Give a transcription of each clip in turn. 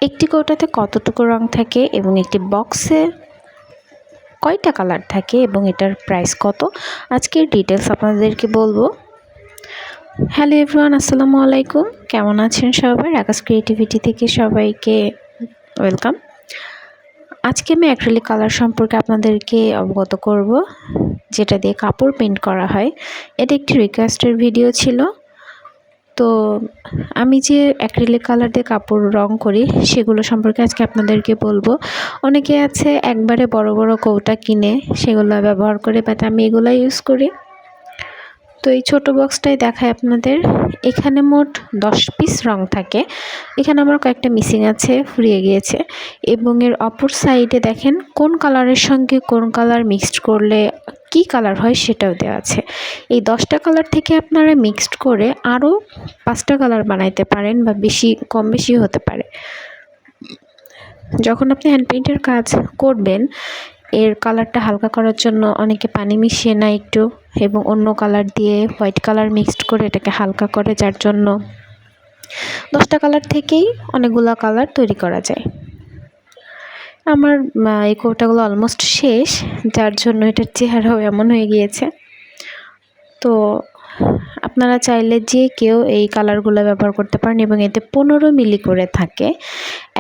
একটি কৌটাতে কতটুকু রং থাকে এবং একটি বক্সে কয়টা কালার থাকে এবং এটার প্রাইস কত, আজকের ডিটেলস আপনাদেরকে বলবো। হ্যালো এভরিওয়ান, আসসালামু আলাইকুম। কেমন আছেন সবাই? আকাশ ক্রিয়েটিভিটি থেকে সবাইকে ওয়েলকাম। আজকে আমি অ্যাক্রিলিক কালার সম্পর্কে আপনাদেরকে অবগত করব, যেটা দিয়ে কাপড় পেইন্ট করা হয়। এটা একটি রিকোয়েস্টের ভিডিও ছিল। তো আমি যে অ্যাক্রিলিক কালার দিয়ে কাপড় রং করি সেগুলো সম্পর্কে আজকে আপনাদেরকে বলবো। অনেকে আছে একবারে বড় বড় কৌটা কিনে সেগুলো ব্যবহার করে, বাট আমি এগুলো ইউজ করি। তো এই ছোট বক্সটাই দেখায় আপনাদের। এখানে মোট 10 পিস রং থাকে। এখানে আমার কয়েকটা মিসিং আছে, ফুরিয়ে গিয়েছে। এবং এর অপর সাইডে দেখেন কোন কালারের সঙ্গে কোন কালার মিক্সড করলে কি কালার হয় সেটাও দেওয়া আছে। এই 10টা কালার থেকে আপনারা মিক্সড করে আরও 5টা কালার বানাইতে পারেন, বা কম বেশি হতে পারে। যখন আপনি হ্যান্ড পেইন্টের কাজ করবেন, এর কালারটা হালকা করার জন্য অনেকে পানি মিশিয়ে নেয় একটু, এবং অন্য কালার দিয়ে হোয়াইট কালার মিক্সড করে এটাকে হালকা করে, যার জন্য 10টা কালার থেকেই অনেকগুলো কালার তৈরি করা যায়। আমার এই কৌটাগুলো অলমোস্ট শেষ, যার জন্য এটার চেহারাও এমন হয়ে গিয়েছে। তো আপনারা চাইলে যে কেউ এই কালারগুলো ব্যবহার করতে পারেন, এবং এতে 15 মিলি করে থাকে।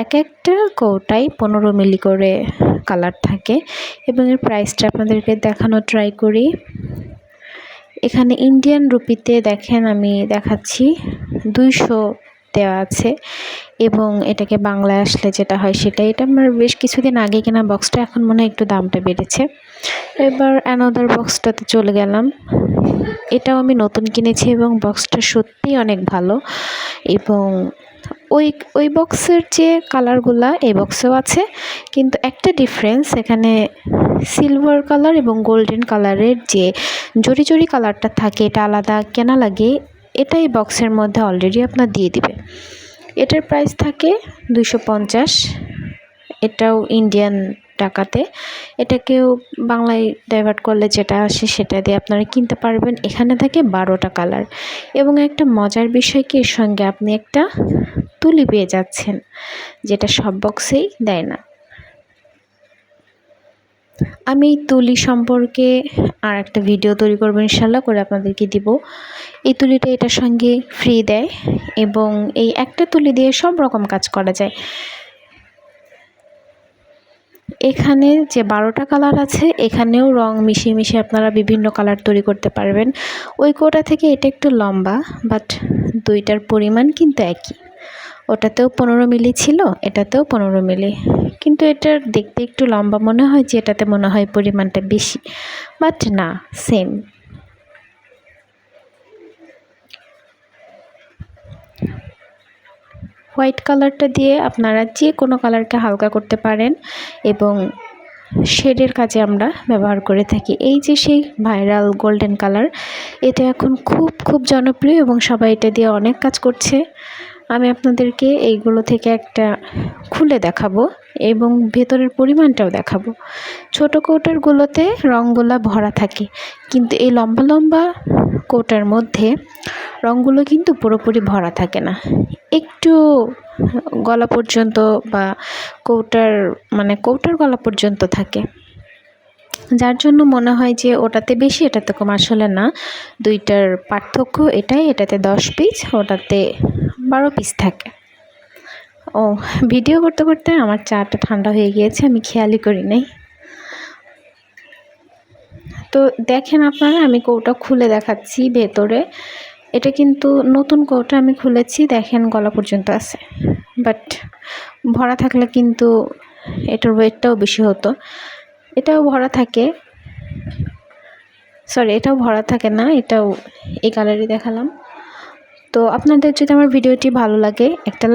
এক একটা কৌটায় 15 মিলি করে কালার থাকে। এবং এর প্রাইসটা আপনাদেরকে দেখানো ট্রাই করি। এখানে ইন্ডিয়ান রুপিতে দেখেন, আমি দেখাচ্ছি, 200 দেওয়া আছে। এবং এটাকে বাংলায় আসলে যেটা হয় সেটা, এটা আমার বেশ কিছুদিন আগে কেনা বক্সটা, এখন মনে হয় একটু দামটা বেড়েছে। এবার অ্যানাদার বক্সটাতে চলে গেলাম। এটাও আমি নতুন কিনেছি এবং বক্সটা সত্যিই অনেক ভালো। এবং ওই বক্সের যে কালারগুলা এই বক্সেও আছে, কিন্তু একটা ডিফারেন্স, এখানে সিলভার কালার এবং গোল্ডেন কালারের যে জরি জরি কালারটা থাকে, এটা আলাদা কেনা লাগে। এটা এই বক্সের মধ্যে অলরেডি আপনার দিয়ে দিবে। এটার প্রাইস থাকে 250। এটাও ইন্ডিয়ান টাকাতে। এটাকেও বাংলায় ডাইভার্ট করলে যেটা আসে সেটা দিয়ে আপনারা কিনতে পারবেন। এখানে থাকে 12টা কালার। এবং একটা মজার বিষয় কি, এর সঙ্গে আপনি একটা তুলি পেয়ে যাচ্ছেন, যেটা সব বক্সেই দেয় না। আমি এই তুলি সম্পর্কে আর একটা ভিডিও তৈরি করবো ইনশাল্লাহ, করে আপনাদেরকে দিব। এই তুলিটা এটার সঙ্গে ফ্রি দেয়, এবং এই একটা তুলি দিয়ে সব রকম কাজ করা যায়। এখানে যে 12টা কালার আছে, এখানেও রং মিশিয়ে মিশিয়ে আপনারা বিভিন্ন কালার তৈরি করতে পারবেন। ওই কোটা থেকে এটা একটু লম্বা, বাট দুইটার পরিমাণ কিন্তু একই। ওটাতেও 15 মিলি ছিল, এটাতেও 15 মিলি, কিন্তু এটার দেখতে একটু লম্বা মনে হয়, যে এটাতে মনে হয় পরিমাণটা বেশি, বাট না, সেম। হোয়াইট কালারটা দিয়ে আপনারা যে কোনো কালারকে হালকা করতে পারেন, এবং শেডের কাজে আমরা ব্যবহার করে থাকি। এই যে সেই ভাইরাল গোল্ডেন কালার, এটা এখন খুব জনপ্রিয় এবং সবাই এটা দিয়ে অনেক কাজ করছে। আমি আপনাদেরকে এইগুলো থেকে একটা খুলে দেখাবো এবং ভেতরের পরিমাণটাও দেখাবো। ছোট কৌটারগুলোতে রঙগুলো ভরা থাকে, কিন্তু এই লম্বা লম্বা কৌটার মধ্যে রঙগুলো কিন্তু পুরোপুরি ভরা থাকে না, একটু গলা পর্যন্ত, বা কৌটার গলা পর্যন্ত থাকে, যার জন্য মনে হয় যে ওটাতে বেশি এটাতে কম। আসলে না, দুইটার পার্থক্য এটাই, এটাতে 10 পিস, ওটাতে 12 পিস থাকে। ও, ভিডিও করতে করতে আমার চাটা ঠান্ডা হয়ে গিয়েছে, আমি খেয়ালই করি নাই। তো দেখেন আপনারা, আমি কৌটা খুলে দেখাচ্ছি ভেতরে। এটা কিন্তু নতুন কৌটা, আমি খুলেছি, দেখেন গলা পর্যন্ত আছে। বাট ভরা থাকলে কিন্তু এটার ওয়েটটাও বেশি হতো। এটাও ভরা থাকে, সরি, এটাও ভরা থাকে না, এটাও এই কালারই দেখালাম। তো আপনাদের যদি আমার ভিডিওটি ভালো লাগে, একটা